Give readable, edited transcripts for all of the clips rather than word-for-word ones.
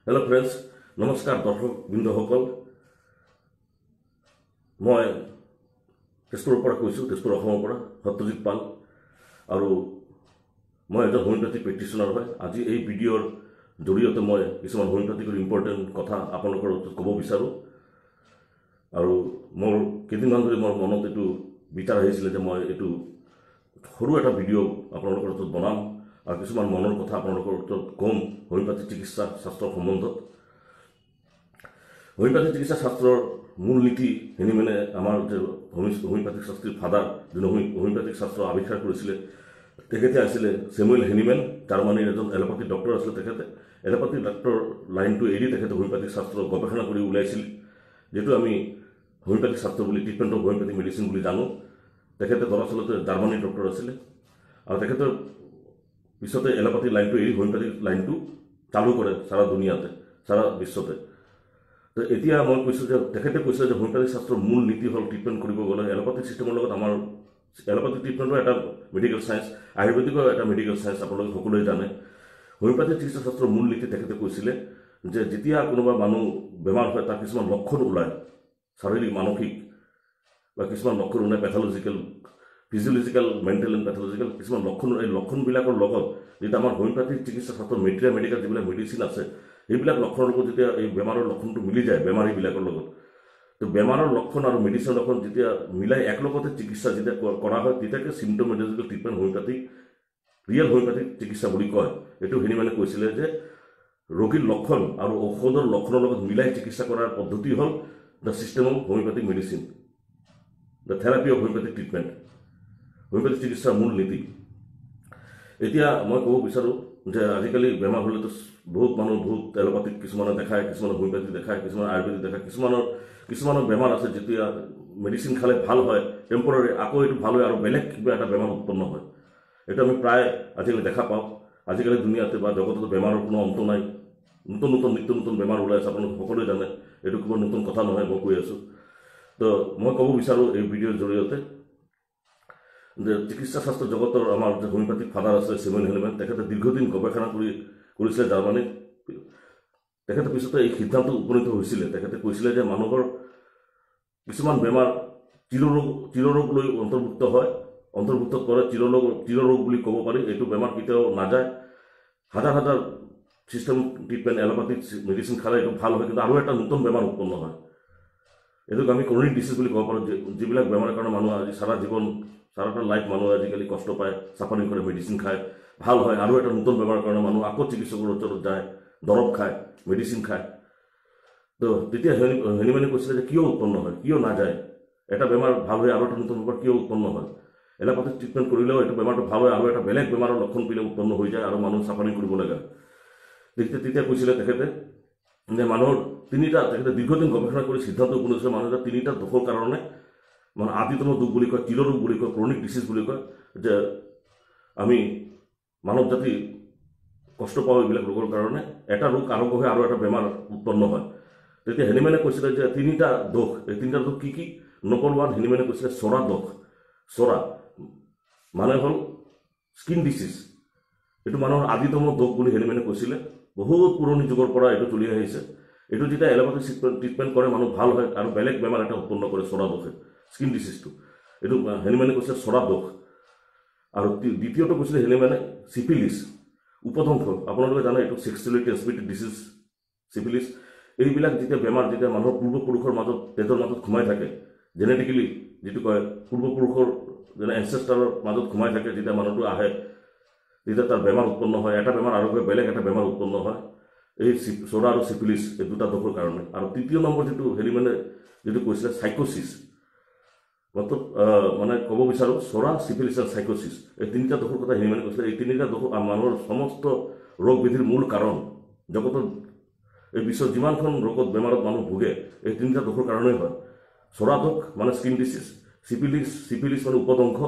Hello friends, नमस्कार दर्शक बिंदुসকল। मैं तेजपुर तेजपुर सत्यजित पाल और मैं एज होमिओपैथिक प्रेक्टिशनार है। आज ये भिडिओर जरिए मैं किस होमिओपैथिक इम्पर्टेन्ट कथा आपलोकर कब विचारूँ और मोर केदिनमान धरी मोर मनत यू विचार आছিলে मैं यू सरू एट भिडिओ आपलोकर बनाम और किस मनर कथा आपलोकर कम होमिओपैथिक चिकित्सा शास्त्र सम्बन्ध। होमिओपैथिक चिकित्सा शास्त्र मूल नीति हेनी मैंने आमार जो होमिओपैथिक शास्त्री फादार जो होमिओपैथिक शास्त्र आविष्कार कर सैमुएल हेनिमेन जार्मानीर एजन एलोपैथिक डक्टर आছিলে। एलोपैथिक डक्टर लाइन तो एरि होमिओपैथिक शास्त्र गवेषणा कर उलाइছিল जेतु आमी होमिओपैथिक शास्त्र ट्रिटमेंट अफ होमिओपैथिक मेडिसिन जानो। दरअसल जार्मानीर डक्टर आছিলে और पिछते एलोपैथिक लाइन तो एरि होमिओपैथिक लाइन तो चालू करे सारा दुनियाते सारा विश्वते। तो এতিয়া मैं कैसे होमिओपैथिक शास्त्र मूल नीति हल ट्रिटमेंट गले एलोपैथिक सिस्टेमर आमार एलोपैथिक ट्रिटमेंटो एट मेडिकल साइंस आयुर्वेदिको एट मेडिकल साइंस आपलोक सकलोए जाने। होमिओपैथिक चिकित्सा शास्त्र मूल नीति कैसे जेतिया कोनोबा मानुह बेमार है तार किछुमान लक्षण ओलाय शारीरिक मानसिक किछुमान लक्षण ओलाय pathological physiological mental and pathological किछुमान लक्षण लक्षणबिलाकर लगत जेटा आमार होमिओपैथिक चिकित्सा शास्त्र मेडिकल जिबिलाक मेडिसिन आछे এইবিলাক লক্ষণৰ লগত যেতিয়া এই বেমাৰৰ লক্ষণটো মিলি যায় বেমাৰীবিলাকৰ লগত তো বেমাৰৰ লক্ষণ আৰু মেডিচিনৰ লক্ষণ যেতিয়া মিলাই একলগতে চিকিৎসা যেতিয়া কৰা হয় তেতিয়াকে সিম্পটোমোলজিক্যাল ট্ৰিটমেণ্ট হোমিওপেথিক ৰিয়েল হোমিওপেথিক চিকিৎসা বুলি কয়। এইটো হেনিমেনে কৈছিলে যে ৰোগীৰ লক্ষণ আৰু ঔষধৰ লক্ষণৰ লগত মিলাই চিকিৎসা কৰাৰ পদ্ধতি হ'ল the system of homeopathic medicine, the therapy of homeopathic treatment, homeopathic চিকিৎসাৰ মূল নীতি। এতিয়া মই ক'ব বিচাৰোঁ যে আজিকালি বেমাৰ হলে তো बहुत मानुह बहुत एलोपैथिक किसुमाने देखाय किसुमाने होमिओपैथिक देखाय किसुमाने आयुर्वेदिक देखाय किसुमाনৰ बेमार आछे जेतिया मेडिसिन खाले ভাল হয় टेम्परारि आको एटु ভাল হয় और बेलेग किबा एटा बेमार उत्पन्न হয়। एटु आमी प्राय आजिकाली देखा पाওঁ। आजिकाली दुनियाते बा जगततो बेमाৰৰ কোনো অন্ত নাই। नतुन नतुन नित्य नतुन बेमार ওলাই আছে আপোনালোক সকলোৱে জানে। एटु কোনো নতুন কথা নহয় মই কৈ আছো। তো মই ক'ব বিচাৰোঁ এই ভিডিঅ'ৰ জৰিয়তে যে চিকিৎসা শাস্ত্ৰ জগতৰ আমাৰ যে হোমিওপেথিক ফাদাৰ আছে সैमुएल हेनिमेन দীৰ্ঘদিন গৱেষণা কৰিছিলে জাৰ্মানীত। পিছতে এই সিদ্ধান্ত উপনীত হৈছিলে। কৈছিলে যে মানুহৰ কিছুমান বেমাৰ চিৰৰোগ লৈ অন্তৰ্ভুক্ত কৰে চিৰৰোগ বুলি ক'ব পাৰি। এইটো বেমাৰ কেতিয়াও নাযায়। হাজাৰ হাজাৰ চিষ্টেম ট্ৰিটমেণ্ট এলোপেথিক মেডিচিন খালে এইটো ভাল হয় কিন্তু আৰু এটা নতুন বেমাৰ উৎপন্ন হয়। এইটোক আমি ক্ৰনিক ডিজিজ বুলি ক'ব পাৰোঁ। যিবিলাক বেমাৰৰ কাৰণে মানুহ আজি সাৰাটা লাইফ মানুহ আজিকালি কষ্ট পায় সাফাৰিং কৰে মেডিসিন খায় ভাল হয় আৰু এটা নতুন বেমাৰৰ কাৰণে মানুহ আকৌ চিকিৎসকৰ ওচৰত যায় দৰৱ খায় মেডিসিন খায়। তো তেতিয়া হেনিমেনে কৈছিলে যে কিয় উৎপন্ন হয় কিয় নাযায় এটা বেমাৰ ভাল হয় আৰু এটা নতুন বেমাৰ কিয় উৎপন্ন হয়। এলোপেথিক ট্ৰিটমেণ্ট কৰিলেও এইটো বেমাৰটো ভাল হয় আৰু এটা বেলেগ বেমাৰৰ লক্ষণ পিলে উৎপন্ন হৈ যায় আৰু মানুহ সাফাৰিং কৰিব লাগে। তেতিয়া কৈছিলে যে মানুহৰ তিনিটা দীৰ্ঘদিন গৱেষণা কৰি সিদ্ধান্ত উপনীত হৈছে মানুহ তিনিটা দোষৰ কাৰণে মানে আদিতম দুখ বুলি কয় চিৰৰোগ বুলি কয় ক্ৰনিক ডিজিজ বুলি কয় যে আমি মানৱ জাতি কষ্ট পাওঁ এইবিলাক ৰোগৰ কাৰণে এটা ৰোগ আৰম্ভ হয় আৰু এটা বেমাৰ উৎপন্ন হয়। তেতিয়া হেনিমেনে কৈছিলে যে তিনিটা দোষ এই তিনিটা দোষ কি নম্বৰ 1 হেনিমেনে কৈছিলে চৰা দোষ। চৰা মানে হ'ল স্কিন ডিজিজ। এইটো মানুহৰ আদিতম দোষ বুলি হেনিমেনে কৈছিলে। বহুত পুৰণি যুগৰ পৰা এইটো চলি আহিছে। এইটো যেতিয়া এলোপেথিক ট্ৰিটমেণ্ট কৰে মানুহ ভাল হয় আৰু বেলেগ বেমাৰ এটা উৎপন্ন কৰে চৰা দোষে স্কিন ডিজিজটো। এইটো হেনিমেনে কৈছে চৰা দোষ। আৰু দ্বিতীয়টো কৈছিলে হেনিমেনে চিফিলিছ উপধ্বংস। আপোনালোকে জানে এইটো সেক্সুৱেলি ট্ৰান্সমিটেড ডিজিজ চিফিলিছ। এইবিলাক যেতিয়া বেমাৰ যেতিয়া মানুহৰ পূৰ্বপুৰুষৰ মাজত তেজৰ মাজত সোমাই থাকে জেনেটিকেলি যিটো কয় পূৰ্বপুৰুষৰ যেনে এনচেষ্টাৰৰ মাজত সোমাই থাকে যেতিয়া মানুহটো আহে তেতিয়া তাৰ বেমাৰ উৎপন্ন হয়। এটা বেমাৰ আৰু বেলেগ এটা বেমাৰ উৎপন্ন হয় এই চৰা আৰু চিফিলিছ এই দুটা দোষৰ কাৰণে। আৰু তৃতীয় নম্বৰ যিটো হেনিমেনে যিটো কৈছিলে সাইকোচিছ মানে ক'ব বিচাৰোঁ চৰা চিফিলিছ আৰু সাইকোচিছ এই তিনিটা দোষৰ কথা হেনিমেনে কৈছিলে। এই তিনিটা দোষ মানুহৰ সমস্ত ৰোগ ব্যাধিৰ মূল কাৰণ। জগতৰ এই বিশ্বৰ যিমানখন ৰোগত বেমাৰত মানুহ ভোগে এই তিনিটা দোষৰ কাৰণেই হয়। চৰা দোষ মানে স্কিন ডিজিজ, চিফিলিছ মানে উপধ্বংস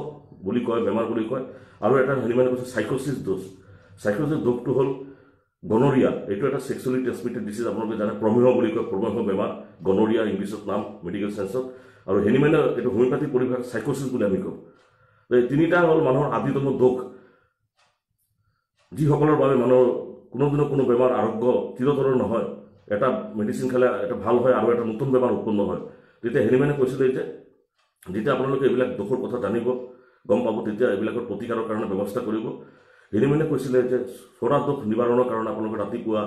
বুলি কয় বেমাৰ বুলি কয় আৰু এটা হেনিমেনে কৈছে সাইকোচিছ দোষ। সাইকোচিছ দোষটো হ'ল গনৰিয়া। এইটো এটা সেক্সুৱেলি ট্ৰান্সমিটেড ডিজিজ। আপোনালোকে জানে প্ৰমেহ বুলি কয় প্ৰমেহ বেমাৰ গনৰিয়া ইংলিছত নাম মেডিকেল চাইন্সত। আৰু হেনিমেনে এইটো হোমিওপেথিক পৰিভাষাত সাইকোচিছ বুলি আমি কওঁ। এই তিনিটা হ'ল মানুহৰ আদিতম দোষ যিসকলৰ বাবে মানুহৰ কোনোদিনও কোনো বেমাৰ আৰোগ্য চিৰতৰে নহয়, এটা মেডিচিন খালে এটা ভাল হয় আৰু এটা নতুন বেমাৰ উৎপন্ন হয়। তেতিয়া হেনিমেনে কৈছিলে যে যেতিয়া আপোনালোকে এইবিলাক দোষৰ কথা জানিব গম পাব তেতিয়া এইবিলাকৰ প্ৰতিকাৰৰ কাৰণে ব্যৱস্থা কৰিব। হেনিমেনে কৈছিলে যে চৰা দোষ নিবাৰণৰ কাৰণে আপোনালোকে ৰাতিপুৱা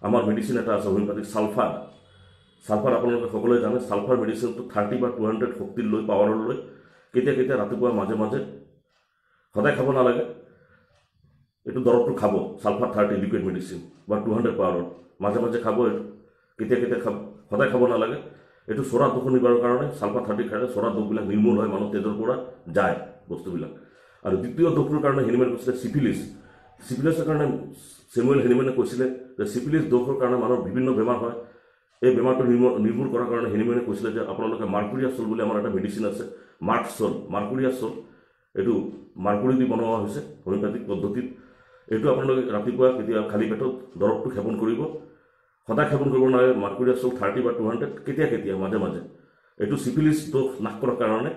আমাৰ মেডিচিন এটা আছে হোমিওপেথিক ছালফাৰ আপোনালোকে সকলোৱে জানে। ছালফাৰ মেডিচিনটো 30 বা 200 শক্তিৰ লৈ পাৱাৰৰ লৈ কেতিয়া কেতিয়া ৰাতিপুৱা মাজে মাজে, সদায় খাব নালাগে, এইটো দৰৱটো খাব ছালফাৰ 30 লিকুইড মেডিচিন বা 200 পাৱাৰৰ মাজে মাজে খাব। এইটো কেতিয়া কেতিয়া খাব, সদায় খাব নালাগে। এইটো চৰা দোষ নিবাৰৰ কাৰণে ছালফাৰ 30 খালে চৰা দোষবিলাক নিৰ্মূল হয়, মানুহ তেজৰ পৰা যায় বস্তুবিলাক। আৰু দ্বিতীয় দোষটোৰ কাৰণে হেনিমেনে কৈছিলে চিফিলিছৰ কাৰণে ছেমুৱেল হেনিমেনে কৈছিলে যে চিফিলিছ দোষৰ কাৰণে মানুহৰ বিভিন্ন বেমাৰ হয়। এই বেমাৰটো নিৰ্মূল কৰাৰ কাৰণে হেনিমেনে কৈছিলে যে আপোনালোকে মাৰ্কুৰিয়াছ চল বুলি আমাৰ এটা মেডিচিন আছে, মাৰ্কুৰিয়াছ চল, এইটো মাৰ্কুৰি দি বনোৱা হৈছে হোমিওপেথিক পদ্ধতিত। এইটো আপোনালোকে ৰাতিপুৱা কেতিয়া খালী পেটত দৰৱটো সেৱন কৰিব, সদায় সেৱন কৰিব নালাগে। মাৰ্কুৰিয়াছ চল 30 বা 200 কেতিয়া কেতিয়া মাজে মাজে। এইটো চিফিলিছ দোষ নাশ কৰাৰ কাৰণে।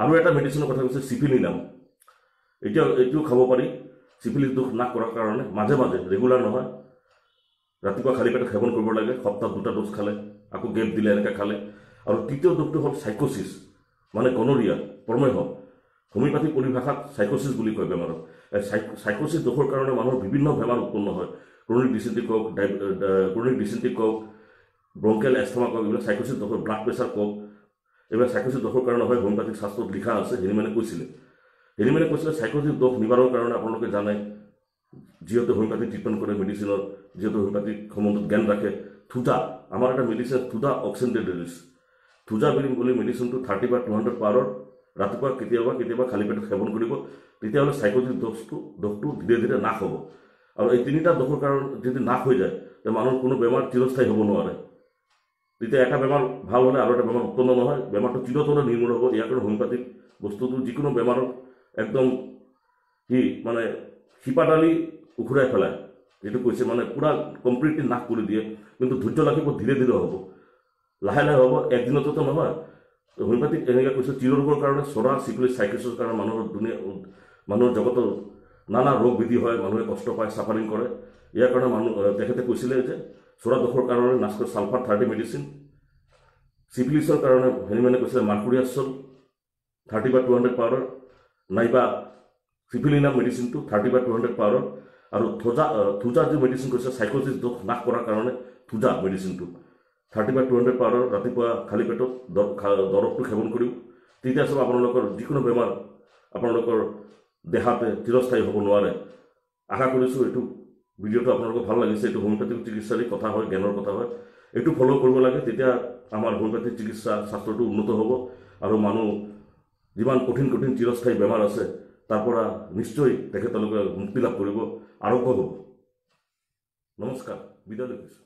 আৰু এটা মেডিচিনৰ কথা কৈছে চিফিলিনাম, এইটোও খাব পাৰি চিফিলিছ দোষ নাশ কৰাৰ কাৰণে, মাজে মাজে, ৰেগুলাৰ নহয়। ৰাতিপুৱা খালী পেটত সেৱন কৰিব লাগে, সপ্তাহত 2টা ড'জ খালে, আকৌ গেপ দিলে এনেকৈ খালে। আৰু তৃতীয় দোষটো হ'ল চাইক'চিছ, মানে গনৰিয়া, প্ৰমেহ। হোমিওপেথিক পৰিভাষাত চাইক'চিছ বুলি কয় বেমাৰক। চাইক'চিছ দোষৰ কাৰণে মানুহৰ বিভিন্ন বেমাৰ উৎপন্ন হয়। ক্ৰনিক ডিচেণ্ট্ৰি কওক, ব্ৰংকেল এষ্টামা কওক, এইবিলাক চাইক'চিছ দোষৰ, ব্লাড প্ৰেছাৰ কওক, এইবিলাক চাইক'চিছ দোষৰ কাৰণে হয়। হোমিওপেথিক শাস্ত্ৰত লিখা আছে। হেনিমেনে কৈছিলে চাইক'চিছ দোষ নিবাৰৰ কাৰণে আপোনালোকে জানে, যিহেতু হোমিওপেথিক ট্ৰিটমেণ্ট কৰে মেডিচিনৰ, যিহেতু হোমিওপেথিক সম্বন্ধত জ্ঞান ৰাখে। থুজা, আমাৰ এটা মেডিচিন থুজা অক্সিডেণ্টেৰিছ, থুজা বুলি মেডিচিনটো 30 বা 200 পাৱাৰৰ ৰাতিপুৱা কেতিয়াবা খালী পেটত সেৱন কৰিব। তেতিয়াহ'লে চাইক'চিছ দোষটো ধীৰে ধীৰে নাশ হ'ব। আৰু এই 3টা দোষৰ কাৰণে যদি নাশ হৈ যায়, তেতিয়া মানুহৰ কোনো বেমাৰ চিৰস্থায়ী হ'ব নোৱাৰে। তেতিয়া এটা বেমাৰ ভাল হ'লে আৰু এটা বেমাৰ উৎপন্ন নহয়, বেমাৰটো চিৰতৰে নিৰ্মূল হ'ব। ইয়াৰ কাৰণে হোমিওপেথিক বস্তুটো যিকোনো বেমাৰক একদম মানে শিপাডালি উখুৰাই পেলায়, যিটো কৈছে মানে পূৰা কমপ্লিটলি নাশ কৰি দিয়ে। কিন্তু ধৈৰ্য লাগিব, ধীৰে ধীৰে হ'ব, লাহে লাহে হ'ব, একদিনতো নহয়। হোমিওপেথিক এনেকৈ কৈছে চিৰৰোগৰ কাৰণে, চৰা চিফিলিছ চাইক'চিছৰ কাৰণে মানুহৰ জগতৰ নানা ৰোগ বিধি হয়, মানুহে কষ্ট পায়, ছাফাৰিং কৰে। ইয়াৰ কাৰণে তেখেতে কৈছিলে যে চৰা দোষৰ কাৰণে নাশ কৰে ছালফাৰ 30 মেডিচিন, চিফিলিছৰ কাৰণে হেনিমেনে কৈছিলে মাৰ্কুৰিয়াছ চল 30 বা 200 পাৱাৰৰ, নাইবা চিফিলিনাম মেডিচিনটো 30 বা 200 পাৱাৰৰ। আৰু থুজা যি মেডিচিন কৈছে চাইক'চিছ দোষ নাশ কৰাৰ কাৰণে, থুজা মেডিচিনটো 30 বা 200 পাৱাৰৰ ৰাতিপুৱা খালী পেটত দৰৱটো সেৱন কৰিব। তেতিয়া চব আপোনালোকৰ যিকোনো বেমাৰ আপোনালোকৰ দেহাতে চিৰস্থায়ী হ'ব নোৱাৰে। আশা কৰিছোঁ এইটো ভিডিঅ'টো আপোনালোকৰ ভাল লাগিছে। এইটো হোমিওপেথিক চিকিৎসাৰে কথা হয়, জ্ঞানৰ কথা হয়। এইটো ফ'ল' কৰিব লাগে, তেতিয়া আমাৰ হোমিওপেথিক চিকিৎসা শাস্ত্ৰটো উন্নত হ'ব। আৰু মানুহ যিমান কঠিন চিৰস্থায়ী বেমাৰ আছে তাৰ পৰা নিশ্চয় তেখেতলোকে মুক্তি লাভ কৰিব, আৰোগ্য হ'ব। নমস্কাৰ, বিদায় লৈছোঁ।